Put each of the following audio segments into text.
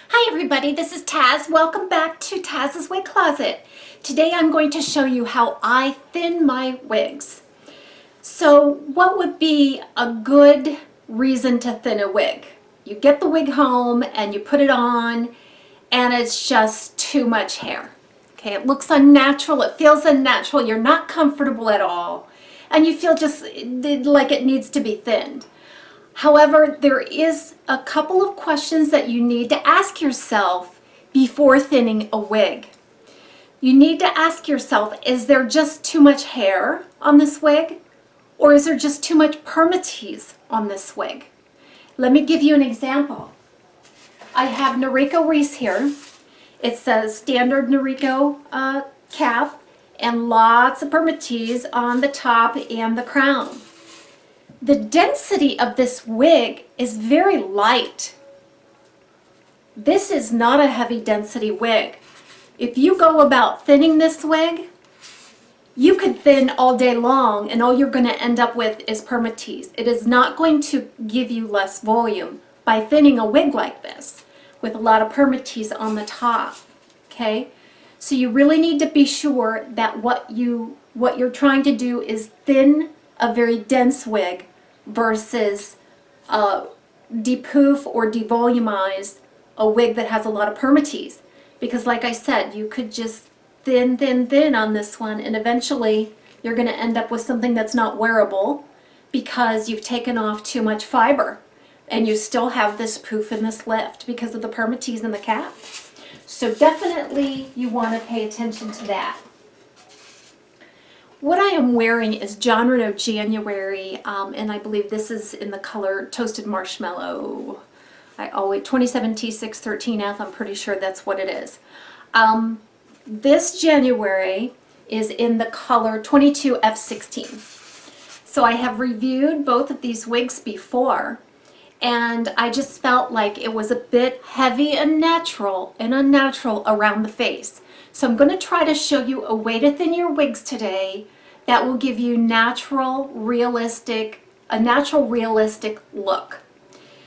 Hi everybody, this is Taz. Welcome back to Taz's Wig Closet. Today I'm going to show you how I thin my wigs. So what would be a good reason to thin a wig? You get the wig home and you put it on and it's just too much hair. Okay, it looks unnatural, it feels unnatural, you're not comfortable at all, and you feel just like it needs to be thinned. However, there is a couple of questions that you need to ask yourself before thinning a wig. You need to ask yourself, is there just too much hair on this wig? Or is there just too much permatease on this wig? Let me give you an example. I have Noriko Reese here. It's a standard Noriko cap and lots of permatease on the top and the crown. The density of this wig is very light. This is not a heavy density wig. If you go about thinning this wig, you could thin all day long and all you're going to end up with is permatease. It is not going to give you less volume by thinning a wig like this with a lot of permatease on the top. Okay? So you really need to be sure that what you're trying to do is thin a very dense wig versus depuff or devolumize a wig that has a lot of permatease. Because like I said, you could just thin on this one and eventually you're going to end up with something that's not wearable because you've taken off too much fiber and you still have this poof and this lift because of the permatease in the cap. So definitely you want to pay attention to that. What I am wearing is Jon Renau January, and I believe this is in the color Toasted Marshmallow. 27T613F, I'm pretty sure that's what it is. This January is in the color 22F16. So I have reviewed both of these wigs before, and I just felt like it was a bit heavy and unnatural around the face. So I'm going to try to show you a way to thin your wigs today that will give you a natural, realistic look.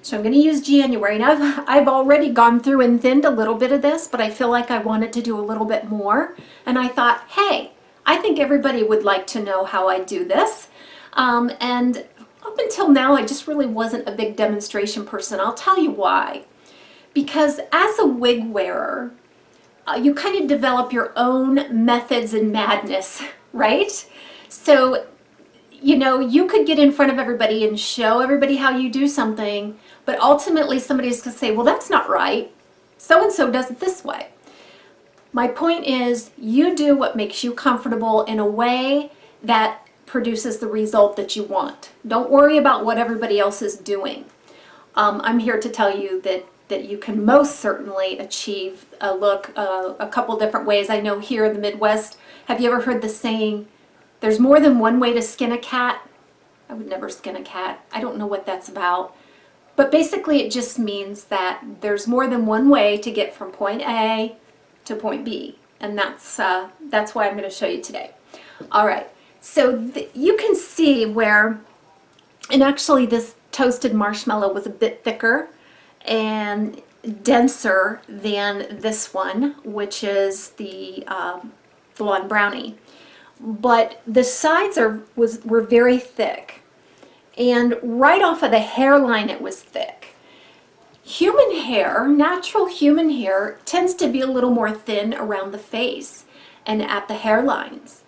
So I'm going to use January, and I've already gone through and thinned a little bit of this, but I feel like I wanted to do a little bit more. And I thought, hey, I think everybody would like to know how I do this. And up until now, I just really wasn't a big demonstration person. I'll tell you why. Because as a wig wearer, you kind of develop your own methods and madness, right? So, you know, you could get in front of everybody and show everybody how you do something, but ultimately somebody's going to say, well, that's not right. So-and-so does it this way. My point is, you do what makes you comfortable in a way that produces the result that you want. Don't worry about what everybody else is doing. I'm here to tell you that you can most certainly achieve a look a couple different ways. I know here in the Midwest, have you ever heard the saying, there's more than one way to skin a cat? I would never skin a cat. I don't know what that's about. But basically it just means that there's more than one way to get from point A to point B. And that's why I'm going to show you today. All right, so you can see where, and actually this Toasted Marshmallow was a bit thicker and denser than this one, which is the Blonde Brownie. But the sides were very thick, and right off of the hairline it was thick. Human hair, natural human hair, tends to be a little more thin around the face and at the hairlines.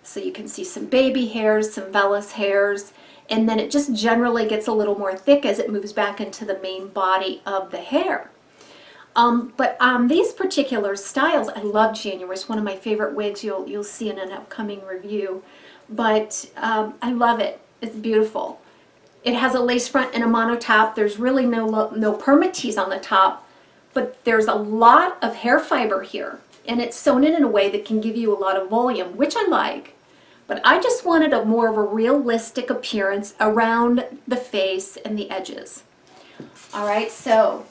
So you can see some baby hairs, some vellus hairs, and then it just generally gets a little more thick as it moves back into the main body of the hair. But on these particular styles, I love January. It's one of my favorite wigs. You'll see in an upcoming review. But I love it. It's beautiful. It has a lace front and a mono top. There's really no permatease on the top, but there's a lot of hair fiber here. And it's sewn in a way that can give you a lot of volume, which I like. But I just wanted more of a realistic appearance around the face and the edges. All right, so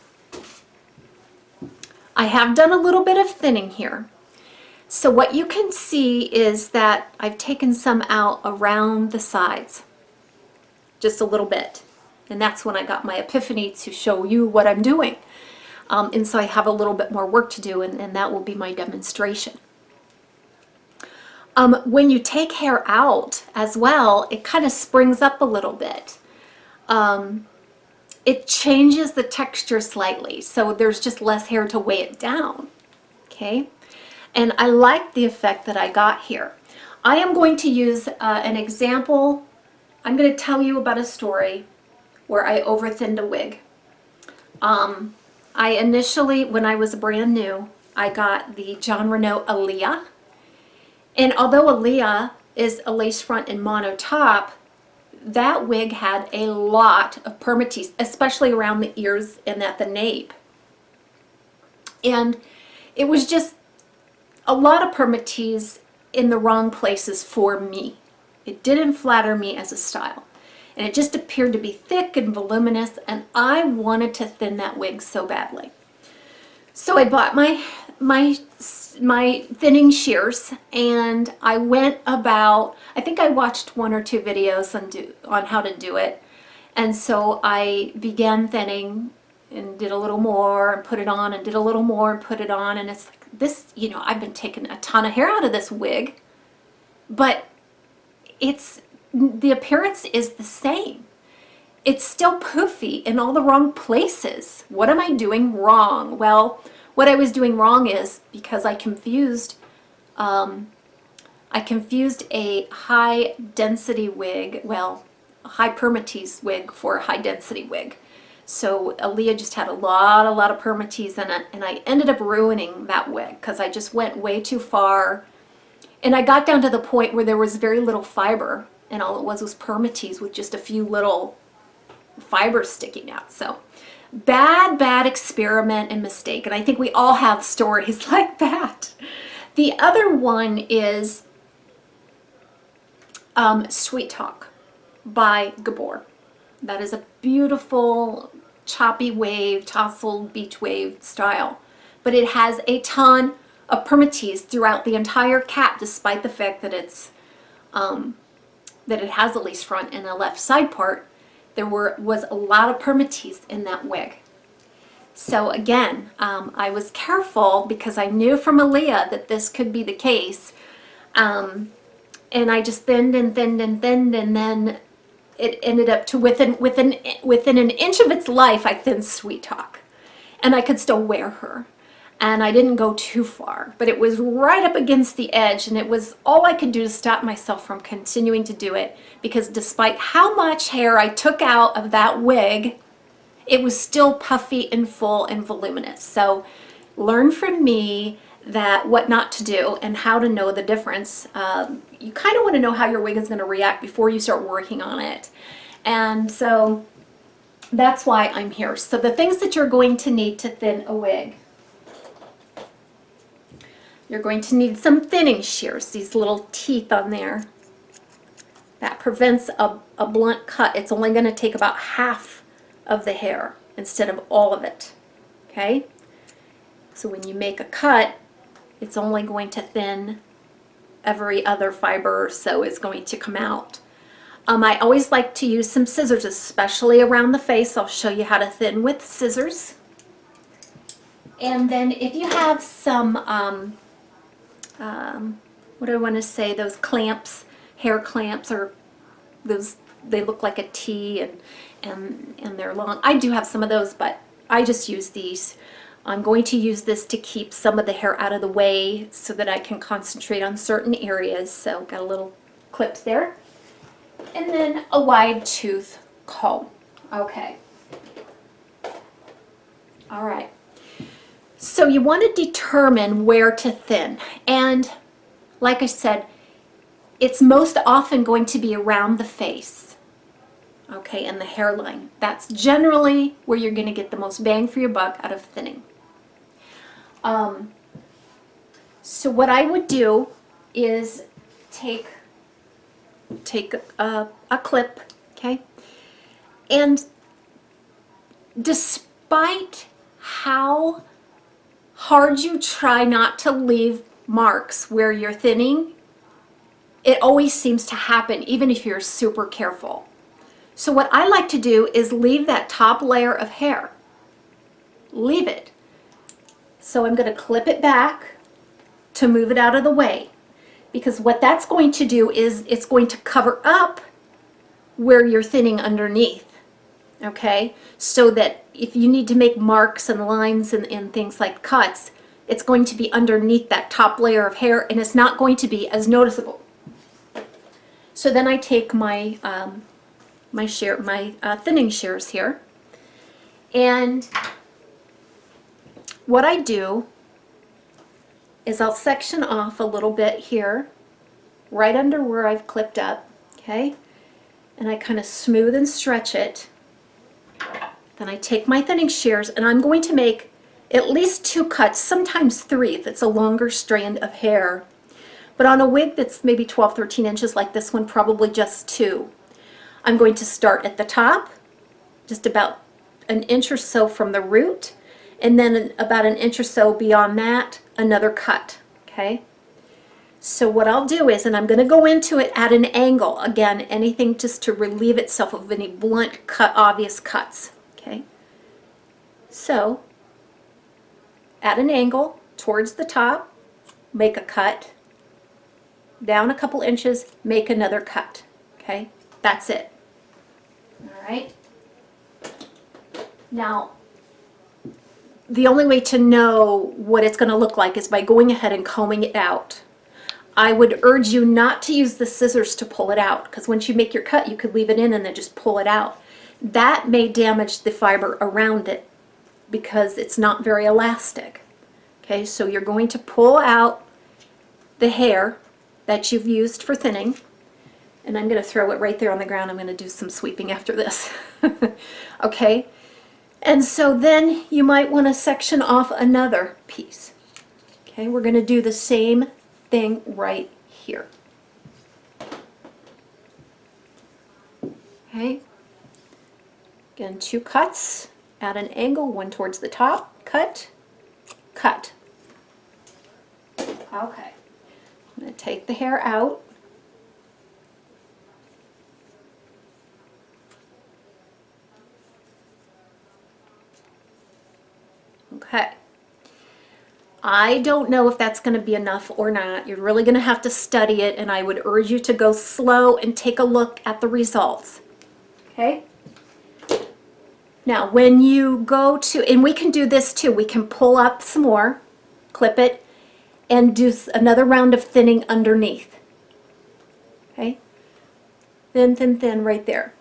I have done a little bit of thinning here. So what you can see is that I've taken some out around the sides, just a little bit. And that's when I got my epiphany to show you what I'm doing. And so I have a little bit more work to do, and that will be my demonstration. When you take hair out as well, it kind of springs up a little bit. It changes the texture slightly, so there's just less hair to weigh it down, okay? And I like the effect that I got here. I am going to use an example. I'm going to tell you about a story where I over-thinned a wig. I initially, when I was brand new, I got the Jon Renau Aaliyah. And although Aaliyah is a lace front and mono top, that wig had a lot of permatease, especially around the ears and at the nape. And it was just a lot of permatease in the wrong places for me. It didn't flatter me as a style. And it just appeared to be thick and voluminous, and I wanted to thin that wig so badly. So I bought my thinning shears, and I went about, I think I watched 1 or 2 videos on how to do it. And so I began thinning and did a little more and put it on and did a little more and put it on. And it's like this, you know, I've been taking a ton of hair out of this wig, but the appearance is the same. It's still poofy in all the wrong places. What am I doing wrong? Well, what I was doing wrong is because I confused a high density wig, well, a high permatease wig for a high density wig. So Aaliyah just had a lot of permatease in it, and I ended up ruining that wig because I just went way too far. And I got down to the point where there was very little fiber, and all it was permatease with just a few little fibers sticking out. So bad experiment and mistake, and I think we all have stories like that. The other one is Sweet Talk by Gabor. That is a beautiful choppy wave, tousled beach wave style, but it has a ton of permatease throughout the entire cap, despite the fact that it's that it has a lace front and a left side part. There was a lot of permatease in that wig. So again, I was careful because I knew from Aaliyah that this could be the case, and I just thinned and thinned and thinned, and then it ended up to within an inch of its life, I thinned Sweet Talk, and I could still wear her. And I didn't go too far, but it was right up against the edge, and it was all I could do to stop myself from continuing to do it, because despite how much hair I took out of that wig, it was still puffy and full and voluminous. So learn from me that what not to do and how to know the difference. You kind of want to know how your wig is going to react before you start working on it. And so that's why I'm here. So the things that you're going to need to thin a wig. You're going to need some thinning shears, these little teeth on there. That prevents a blunt cut. It's only going to take about half of the hair instead of all of it, okay? So when you make a cut, it's only going to thin every other fiber or so is going to come out. I always like to use some scissors, especially around the face. I'll show you how to thin with scissors. And then if you have some what do I want to say, those clamps, hair clamps, or those, they look like a T and they're long. I do have some of those, but I just use these. I'm going to use this to keep some of the hair out of the way so that I can concentrate on certain areas. So got a little clips there. And then a wide tooth comb. Okay. All right. So you want to determine where to thin, and like I said, it's most often going to be around the face, okay, and the hairline. That's generally where you're going to get the most bang for your buck out of thinning. So what I would do is take a clip, okay, and despite how hard you try not to leave marks where you're thinning, it always seems to happen even if you're super careful. So what I like to do is leave that top layer of hair. Leave it. So I'm going to clip it back to move it out of the way, because what that's going to do is it's going to cover up where you're thinning underneath. Okay, so that if you need to make marks and lines and things like cuts, it's going to be underneath that top layer of hair, and it's not going to be as noticeable. So then I take my thinning shears here, and what I do is I'll section off a little bit here, right under where I've clipped up, okay, and I kind of smooth and stretch it. Then I take my thinning shears, and I'm going to make at least 2 cuts, sometimes 3 if it's a longer strand of hair. But on a wig that's maybe 12, 13 inches like this one, probably just 2. I'm going to start at the top, just about an inch or so from the root, and then about an inch or so beyond that, another cut, okay? So what I'll do is, and I'm going to go into it at an angle, again, anything just to relieve itself of any blunt cut, obvious cuts. Okay, so at an angle towards the top, make a cut, down a couple inches, make another cut. Okay, that's it. All right. Now, the only way to know what it's going to look like is by going ahead and combing it out. I would urge you not to use the scissors to pull it out, because once you make your cut, you could leave it in and then just pull it out. That may damage the fiber around it because it's not very elastic. Okay, so you're going to pull out the hair that you've used for thinning, and I'm going to throw it right there on the ground. I'm going to do some sweeping after this. Okay, and so then you might want to section off another piece. Okay, we're going to do the same thing right here. Okay. Again, 2 cuts at an angle, one towards the top, cut, cut. Okay, I'm going to take the hair out. Okay. I don't know if that's going to be enough or not. You're really going to have to study it, and I would urge you to go slow and take a look at the results. Okay? Now, when you go to, and we can do this too, we can pull up some more, clip it, and do another round of thinning underneath. Okay? Thin, thin, thin right there.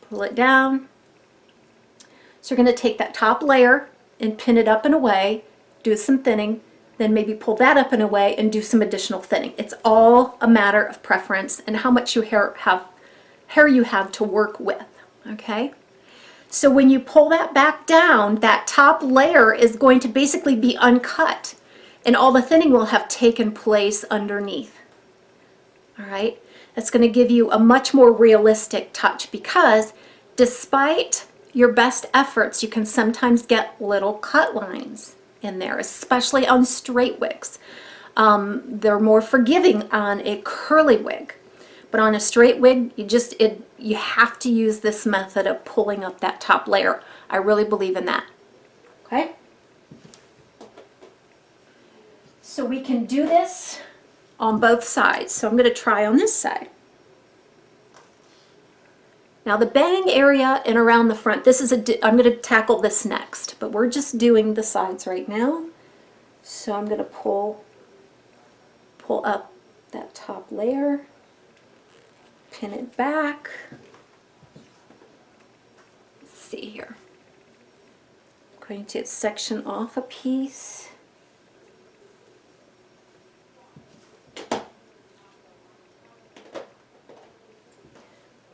Pull it down. So you're going to take that top layer and pin it up and away, do some thinning, then maybe pull that up and away and do some additional thinning. It's all a matter of preference and how much hair you have to work with. Okay? So when you pull that back down, that top layer is going to basically be uncut, and all the thinning will have taken place underneath. All right? That's going to give you a much more realistic touch, because despite your best efforts, you can sometimes get little cut lines in there, especially on straight wigs. They're more forgiving on a curly wig. But on a straight wig, you have to use this method of pulling up that top layer. I really believe in that. Okay? So we can do this on both sides. So I'm going to try on this side. Now the bang area and around the front, I'm going to tackle this next, but we're just doing the sides right now. So I'm going to pull up that top layer. Pin it back. Let's see here. I'm going to section off a piece.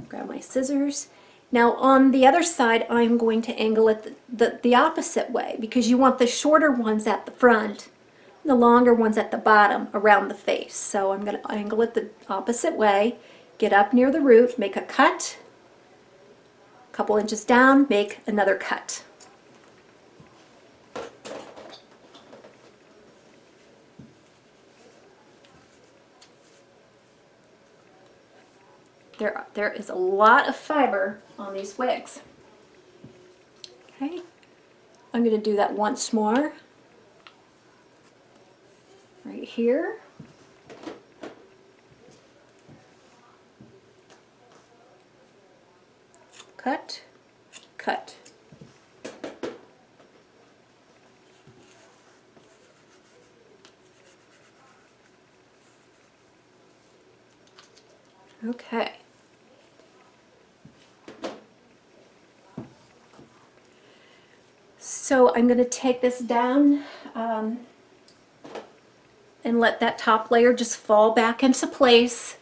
Grab my scissors. Now on the other side, I'm going to angle it the opposite way, because you want the shorter ones at the front and the longer ones at the bottom around the face. So I'm going to angle it the opposite way. Get up near the root, make a cut, a couple inches down, make another cut. There is a lot of fiber on these wigs. Okay, I'm going to do that once more. right here. Cut, cut. Okay. So I'm going to take this down and let that top layer just fall back into place.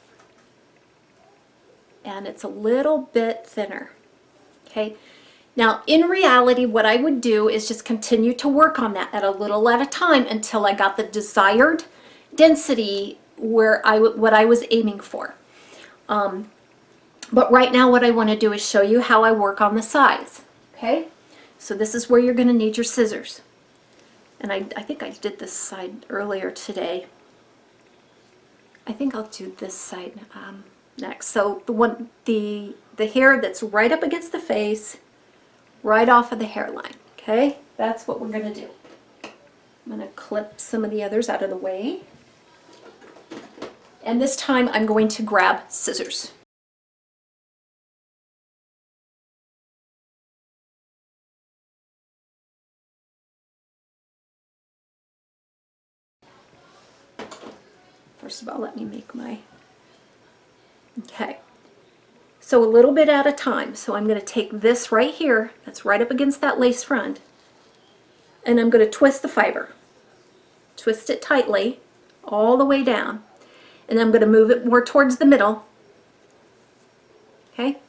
And it's a little bit thinner. Okay. Now, in reality, what I would do is just continue to work on that at a little at a time until I got the desired density where what I was aiming for. But right now what I want to do is show you how I work on the sides. Okay, so this is where you're going to need your scissors. And I think I did this side earlier today. I think I'll do this side next. So the hair that's right up against the face, right off of the hairline. Okay, that's what we're going to do. I'm going to clip some of the others out of the way. And this time I'm going to grab scissors. First of all, let me make my, okay. So a little bit at a time. So I'm going to take this right here, that's right up against that lace front, and I'm going to twist the fiber. Twist it tightly all the way down. And I'm going to move it more towards the middle. Okay?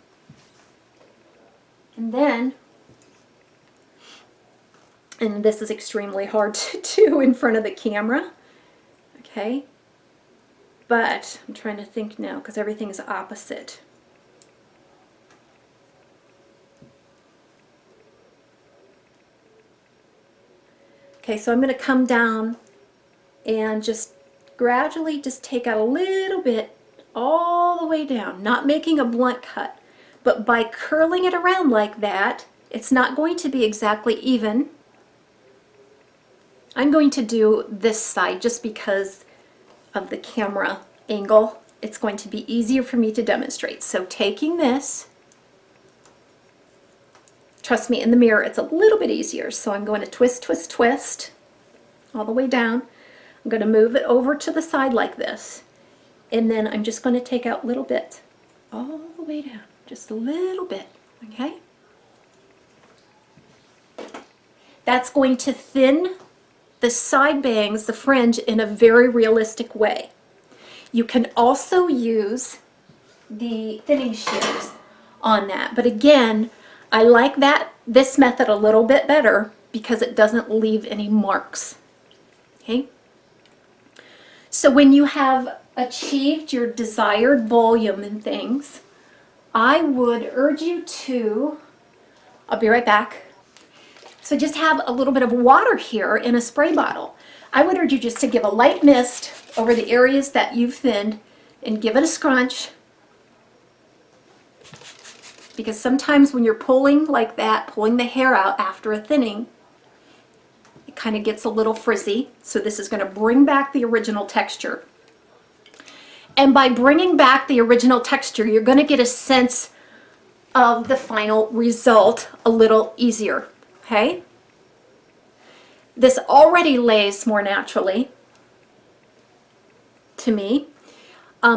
And then, and this is extremely hard to do in front of the camera. Okay? But I'm trying to think now because everything is opposite. Okay, so I'm going to come down and just gradually just take out a little bit all the way down, not making a blunt cut, but by curling it around like that, it's not going to be exactly even. I'm going to do this side just because of the camera angle. It's going to be easier for me to demonstrate. So taking this, trust me, in the mirror it's a little bit easier. So I'm going to twist, twist, twist all the way down. I'm going to move it over to the side like this, and then I'm just going to take out little bits all the way down, just a little bit, okay? That's going to thin the side bangs, the fringe, in a very realistic way. You can also use the thinning shears on that, but again, I like this method a little bit better because it doesn't leave any marks, okay? So when you have achieved your desired volume and things, I would urge you to, I'll be right back. So just have a little bit of water here in a spray bottle. I would urge you just to give a light mist over the areas that you've thinned and give it a scrunch. Because sometimes when you're pulling like that, pulling the hair out after a thinning, it kind of gets a little frizzy. So this is going to bring back the original texture. And by bringing back the original texture, you're going to get a sense of the final result a little easier. Okay? This already lays more naturally to me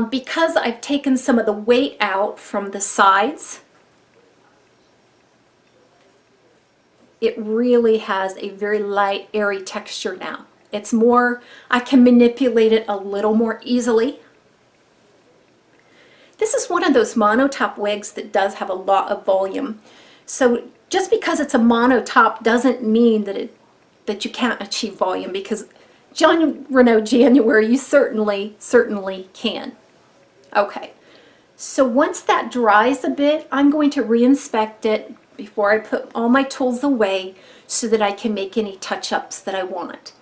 because I've taken some of the weight out from the sides. It really has a very light, airy texture now. It's more, I can manipulate it a little more easily. This is one of those monotop wigs that does have a lot of volume. So just because it's a monotop doesn't mean that you can't achieve volume, because Jon Renau January, you certainly can. Okay, so once that dries a bit, I'm going to re-inspect it before I put all my tools away so that I can make any touch-ups that I want.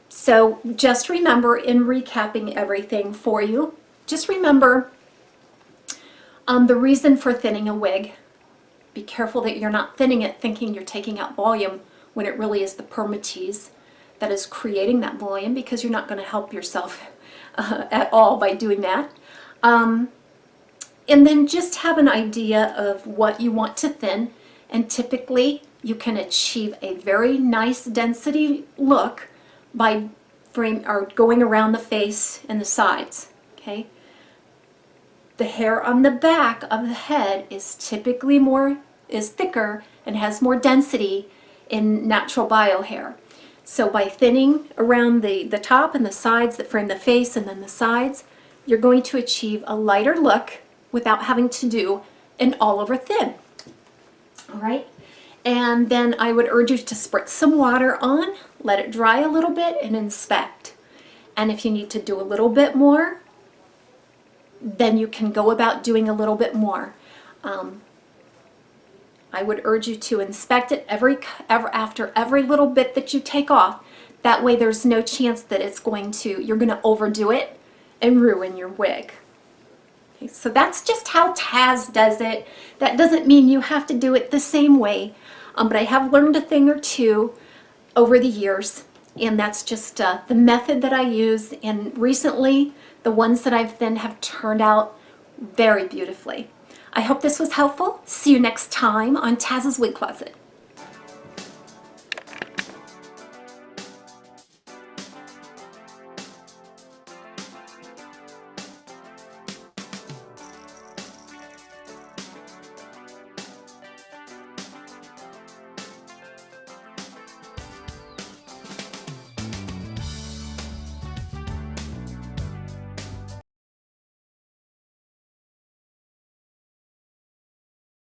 So just remember, in recapping everything for you, just remember the reason for thinning a wig. Be careful that you're not thinning it thinking you're taking out volume when it really is the permatease that is creating that volume, because you're not going to help yourself at all by doing that. And then just have an idea of what you want to thin, and typically you can achieve a very nice density look by going around the face and the sides. Okay, the hair on the back of the head is typically thicker and has more density in natural bio hair. So by thinning around the top and the sides that frame the face and then the sides, you're going to achieve a lighter look without having to do an all over thin. All right, and then I would urge you to spritz some water on, let it dry a little bit, and inspect. And if you need to do a little bit more, then you can go about doing a little bit more. I would urge you to inspect it after every little bit that you take off. That way there's no chance that you're going to overdo it and ruin your wig. Okay, so that's just how Taz does it. That doesn't mean you have to do it the same way, but I have learned a thing or two over the years, and that's just the method that I use, and recently the ones that I've thinned have turned out very beautifully. I hope this was helpful. See you next time on Taz's Wig Closet.